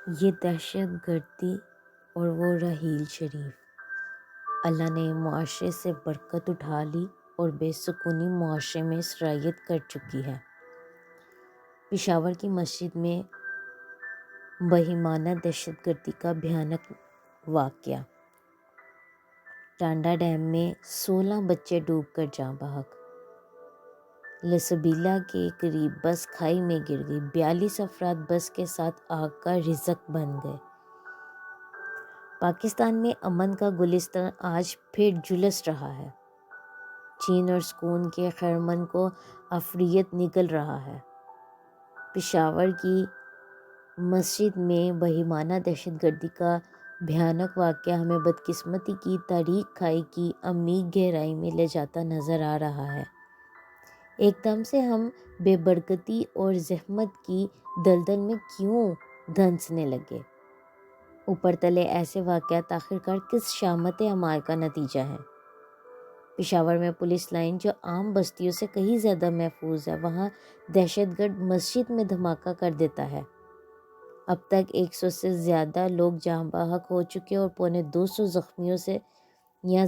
یہ دہشت گردی اور وہ رحیل شریف، اللہ نے معاشرے سے برکت اٹھا لی اور بے سکونی معاشرے میں سرایت کر چکی ہے۔ پشاور کی مسجد میں بہیمانہ دہشت گردی کا بھیانک واقعہ۔ ٹانڈا ڈیم میں 16 بچے ڈوب کر جاں بحق۔ لسبیلا کے قریب بس کھائی میں گر گئی، 42 افراد بس کے ساتھ آگ کا رزق بن گئے۔ پاکستان میں امن کا گلستان آج پھر جھلس رہا ہے۔ چین اور سکون کے خیرمن کو عفریت نگل رہا ہے۔ پشاور کی مسجد میں بہیمانہ دہشت گردی کا بھیانک واقعہ ہمیں بدقسمتی کی تاریک کھائی کی عمیق گہرائی میں لے جاتا نظر آ رہا ہے۔ ایک دم سے ہم بے برکتی اور زحمت کی دلدل میں کیوں دھنسنے لگے؟ اوپر تلے ایسے واقعات آخرکار کس شامت اعمال کا نتیجہ ہے؟ پشاور میں پولیس لائن جو عام بستیوں سے کہیں زیادہ محفوظ ہے، وہاں دہشت گرد مسجد میں دھماکہ کر دیتا ہے۔ اب تک 100 سے زیادہ لوگ جاں بحق ہو چکے اور پونے 200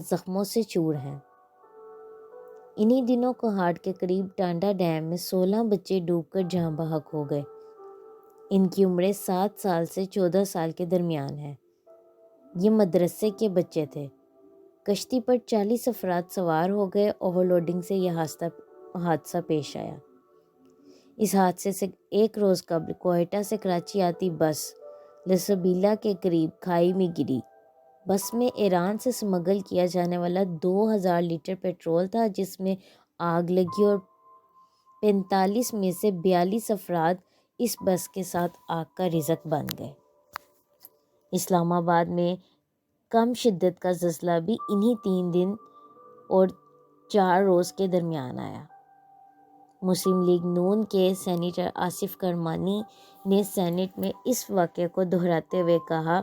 زخموں سے چور ہیں۔ انہی دنوں کوہاٹ کے قریب ٹانڈا ڈیم میں 16 بچے ڈوب کر جاں بحق ہو گئے۔ ان کی عمریں 7 سال سے 14 سال کے درمیان ہے۔ یہ مدرسے کے بچے تھے۔ کشتی پر 40 افراد سوار ہو گئے۔ اوور لوڈنگ سے یہ حادثہ پیش آیا۔ اس حادثے سے ایک روز قبل کوئٹہ سے کراچی آتی بس لسبیلا کے قریب کھائی میں گری۔ بس میں ایران سے سمگل کیا جانے والا 2000 لیٹر پیٹرول تھا، جس میں آگ لگی اور 45 میں سے 42 افراد اس بس کے ساتھ آگ کا رزق بن گئے۔ اسلام آباد میں کم شدت کا زلزلہ بھی انہی 3 دن اور 4 روز کے درمیان آیا۔ مسلم لیگ نون کے سینیٹر آصف کرمانی نے سینیٹ میں اس واقعے کو دہراتے ہوئے کہا،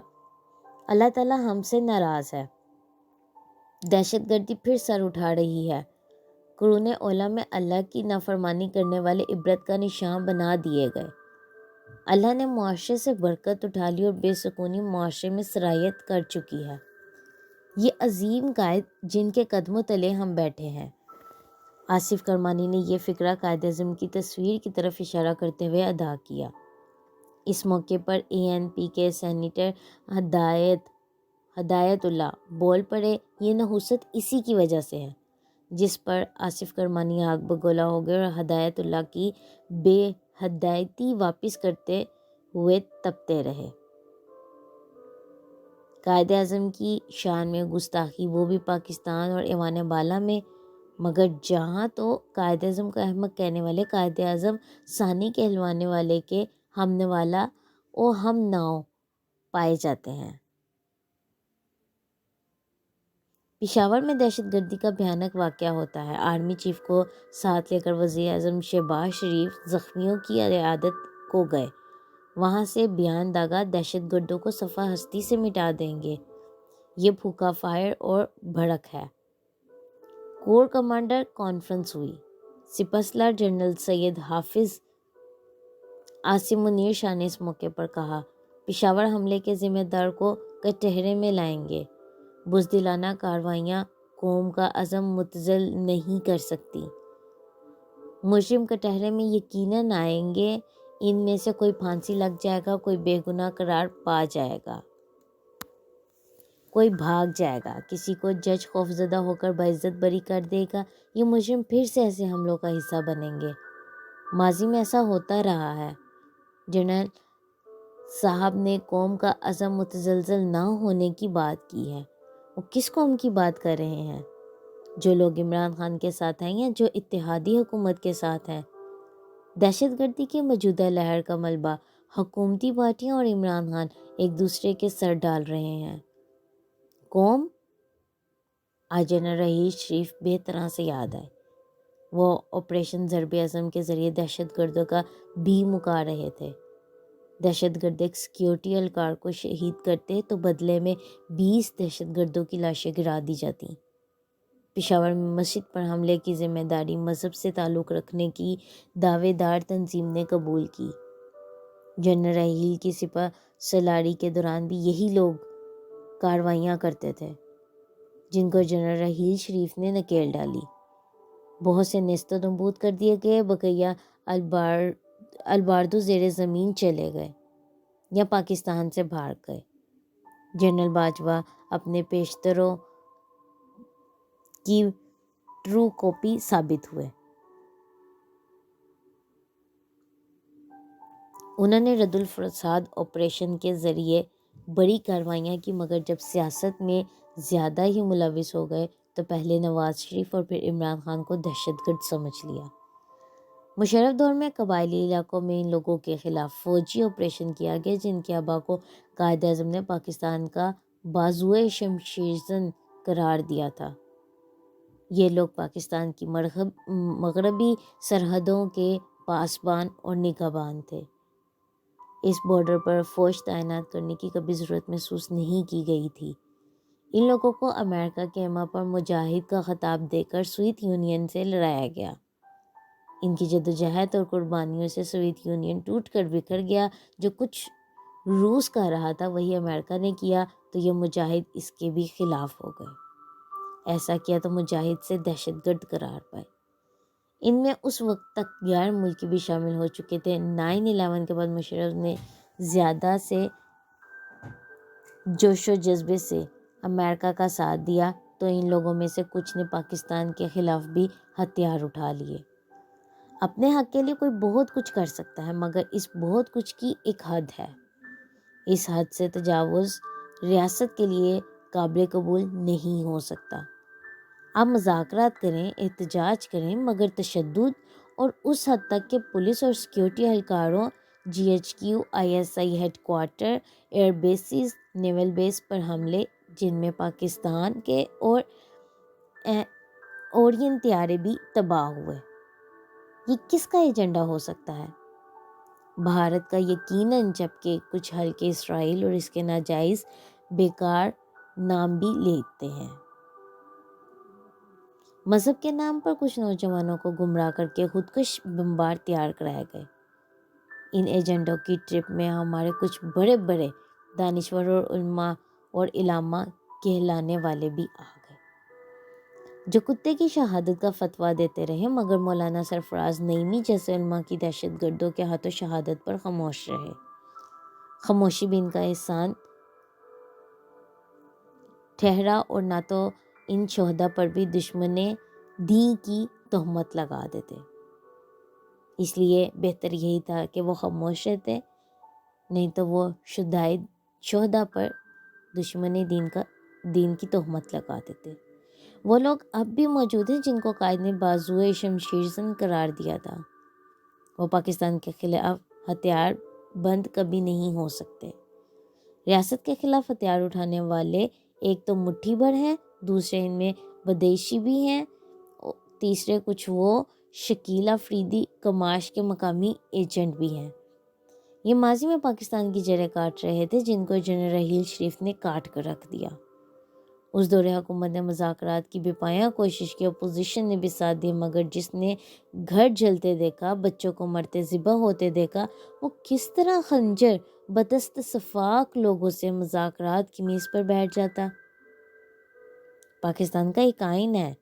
اللہ تعالیٰ ہم سے ناراض ہے۔ دہشت گردی پھر سر اٹھا رہی ہے۔ قرون اولیٰ میں اللہ کی نافرمانی کرنے والے عبرت کا نشان بنا دیے گئے۔ اللہ نے معاشرے سے برکت اٹھا لی اور بے سکونی معاشرے میں سرایت کر چکی ہے۔ یہ عظیم قائد جن کے قدموں تلے ہم بیٹھے ہیں۔ آصف کرمانی نے یہ فقرہ قائد اعظم کی تصویر کی طرف اشارہ کرتے ہوئے ادا کیا۔ اس موقع پر ANP کے سینیٹر ہدایت اللہ بول پڑے، یہ نحوست اسی کی وجہ سے ہے، جس پر آصف کرمانی آگ بگولا ہو گئے اور ہدایت اللہ کی بے ہدایتی واپس کرتے ہوئے تپتے رہے۔ قائد اعظم کی شان میں گستاخی، وہ بھی پاکستان اور ایوان بالا میں، مگر جہاں تو قائد اعظم کا احمق کہنے والے قائد اعظم ثانی کہلوانے والے کے ہم نوالا و ہم ناؤ پائے جاتے ہیں۔ پشاور میں دہشت گردی کا بھیانک واقعہ ہوتا ہے۔ آرمی چیف کو ساتھ لے کر وزیر اعظم شہباز شریف زخمیوں کی عیادت کو گئے۔ وہاں سے بیان داغا، دہشت گردوں کو صفحہ ہستی سے مٹا دیں گے۔ یہ پھوکا فائر اور بھڑک ہے۔ کور کمانڈر کانفرنس ہوئی۔ سپہ سالار جنرل سید حافظ عاصم منیر شاہ نے اس موقع پر کہا، پشاور حملے کے ذمہ دار کو کٹہرے میں لائیں گے۔ بزدلانہ کارروائیاں قوم کا عزم متزلزل نہیں کر سکتی۔ مجرم کٹہرے میں یقیناً آئیں گے۔ ان میں سے کوئی پھانسی لگ جائے گا، کوئی بے گناہ قرار پا جائے گا، کوئی بھاگ جائے گا، کسی کو جج خوفزدہ ہو کر باعزت بری کر دے گا۔ یہ مجرم پھر سے ایسے حملوں کا حصہ بنیں گے۔ ماضی میں ایسا ہوتا رہا ہے۔ جنرل صاحب نے قوم کا عزم متزلزل نہ ہونے کی بات کی ہے۔ وہ کس قوم کی بات کر رہے ہیں؟ جو لوگ عمران خان کے ساتھ ہیں یا جو اتحادی حکومت کے ساتھ ہیں؟ دہشت گردی کی موجودہ لہر کا ملبہ حکومتی پارٹیاں اور عمران خان ایک دوسرے کے سر ڈال رہے ہیں۔ قوم؟ آج جنرل رحیل شریف بے طرح سے یاد آئے۔ وہ آپریشن ضرب عظم کے ذریعے دہشت گردوں کا بھی مکا رہے تھے۔ دہشت گرد ایک سیکیورٹی اہلکار کو شہید کرتے تو بدلے میں 20 دہشت گردوں کی لاشیں گرا دی جاتی۔ پشاور میں مسجد پر حملے کی ذمہ داری مذہب سے تعلق رکھنے کی دعوے دار تنظیم نے قبول کی۔ جنرل راحیل کی سپہ سالاری کے دوران بھی یہی لوگ کارروائیاں کرتے تھے جن کو جنرل راحیل شریف نے نکیل ڈالی۔ بہت سے نیست و نابود کر دیے گئے، بقیہ الباردو زیر زمین چلے گئے یا پاکستان سے بھاگ گئے۔ جنرل باجوہ اپنے پیشتروں کی ٹرو کاپی ثابت ہوئے۔ انہوں نے رد الفساد آپریشن کے ذریعے بڑی کارروائیاں کی، مگر جب سیاست میں زیادہ ہی ملوث ہو گئے تو پہلے نواز شریف اور پھر عمران خان کو دہشت گرد سمجھ لیا۔ مشرف دور میں قبائلی علاقوں میں ان لوگوں کے خلاف فوجی آپریشن کیا گیا جن کے آبا کو قائد اعظم نے پاکستان کا بازوئے شمشیرزن قرار دیا تھا۔ یہ لوگ پاکستان کی مغربی سرحدوں کے پاسبان اور نگہبان تھے۔ اس بارڈر پر فوج تعینات کرنے کی کبھی ضرورت محسوس نہیں کی گئی تھی۔ ان لوگوں کو امریکہ کے ایما پر مجاہد کا خطاب دے کر سوویت یونین سے لڑایا گیا۔ ان کی جدوجہد اور قربانیوں سے سوویت یونین ٹوٹ کر بکھر گیا۔ جو کچھ روس کا رہا تھا وہی امریکہ نے کیا تو یہ مجاہد اس کے بھی خلاف ہو گئے۔ ایسا کیا تو مجاہد سے دہشت گرد قرار پائے۔ ان میں اس وقت تک غیر ملکی بھی شامل ہو چکے تھے۔ 9/11 کے بعد مشرف نے زیادہ سے جوش و جذبے سے امریکہ کا ساتھ دیا تو ان لوگوں میں سے کچھ نے پاکستان کے خلاف بھی ہتھیار اٹھا لیے۔ اپنے حق کے لیے کوئی بہت کچھ کر سکتا ہے، مگر اس بہت کچھ کی ایک حد ہے۔ اس حد سے تجاوز ریاست کے لیے قابل قبول نہیں ہو سکتا۔ آپ مذاکرات کریں، احتجاج کریں، مگر تشدد اور اس حد تک کہ پولیس اور سیکیورٹی اہلکاروں، GHQ، ISI head quarter, air bases, naval base پر حملے جن میں پاکستان کے اور اورین طیارے بھی تباہ ہوئے، یہ کس کا ایجنڈا ہو سکتا ہے؟ بھارت کا یقیناً، جبکہ کچھ حلقے اسرائیل اور اس کے ناجائز بیکار نام بھی لیتے ہیں۔ مذہب کے نام پر کچھ نوجوانوں کو گمراہ کر کے خودکش بمبار تیار کرائے گئے۔ ان ایجنڈوں کی ٹرپ میں ہمارے کچھ بڑے بڑے دانشور اور علماء اور علامہ کہلانے والے بھی آ گئے، جو کتے کی شہادت کا فتویٰ دیتے رہے، مگر مولانا سرفراز نعیمی جیسے علماء کی دہشت گردوں کے ہاتھوں شہادت پر خاموش رہے۔ خاموشی بھی ان کا احسان ٹھہرا، اور نہ تو ان شہداء پر بھی دشمن دین کی تہمت لگا دیتے۔ اس لیے بہتر یہی تھا کہ وہ خاموش رہتے، نہیں تو وہ شہداء پر دشمن دین کی تہمت لگا دیتے۔ وہ لوگ اب بھی موجود ہیں جن کو قائد نے بازوئے شمشیرزن قرار دیا تھا۔ وہ پاکستان کے خلاف ہتھیار بند کبھی نہیں ہو سکتے۔ ریاست کے خلاف ہتھیار اٹھانے والے ایک تو مٹھی بھر ہیں، دوسرے ان میں بدیشی بھی ہیں، تیسرے کچھ وہ شکیل افریدی کماش کے مقامی ایجنٹ بھی ہیں۔ یہ ماضی میں پاکستان کی جڑیں کاٹ رہے تھے جن کو جنرل راحیل شریف نے کاٹ کر رکھ دیا۔ اس دور حکومت نے مذاکرات کی بے پایاں کوشش کی، اپوزیشن نے بھی ساتھ دیا، مگر جس نے گھر جلتے دیکھا، بچوں کو مرتے ذبح ہوتے دیکھا، وہ کس طرح خنجر بدست صفاق لوگوں سے مذاکرات کی میز پر بیٹھ جاتا؟ پاکستان کا ایک آئین ہے،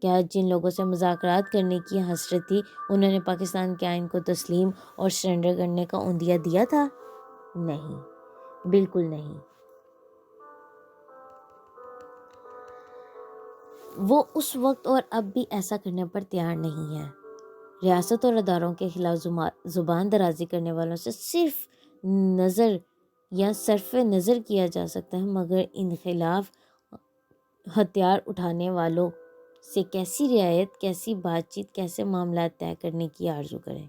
کیا جن لوگوں سے مذاکرات کرنے کی حسرت تھی انہوں نے پاکستان کے آئین کو تسلیم اور سرنڈر کرنے کا عندیہ دیا تھا؟ نہیں، بالکل نہیں۔ وہ اس وقت اور اب بھی ایسا کرنے پر تیار نہیں ہے۔ ریاست اور اداروں کے خلاف زبان درازی کرنے والوں سے صرف نظر یا صرف نظر کیا جا سکتا ہے، مگر ان خلاف ہتھیار اٹھانے والوں سے کیسی رعایت، کیسی بات چیت، کیسے معاملات طے کرنے کی آرزو کریں؟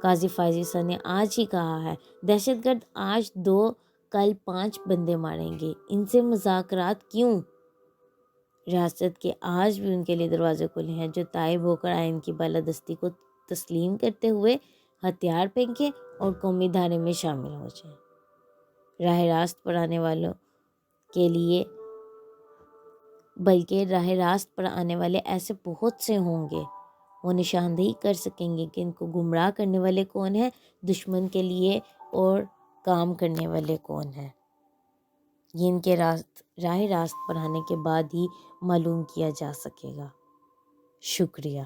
قاضی فائز عیسیٰ نے آج ہی کہا ہے، دہشت گرد آج 2 کل 5 بندے ماریں گے، ان سے مذاکرات کیوں؟ ریاست کے آج بھی ان کے لیے دروازے کھلے ہیں جو تائب ہو کر آئین کی بالادستی کو تسلیم کرتے ہوئے ہتھیار پھینکیں اور قومی دھارے میں شامل ہو جائیں۔ راہ راست پر آنے والوں کے لیے، بلکہ راہ راست پر آنے والے ایسے بہت سے ہوں گے، وہ نشاندہی کر سکیں گے کہ ان کو گمراہ کرنے والے کون ہیں دشمن کے لیے، اور کام کرنے والے کون ہیں۔ یہ ان کے راہ راست پر آنے کے بعد ہی معلوم کیا جا سکے گا۔ شکریہ۔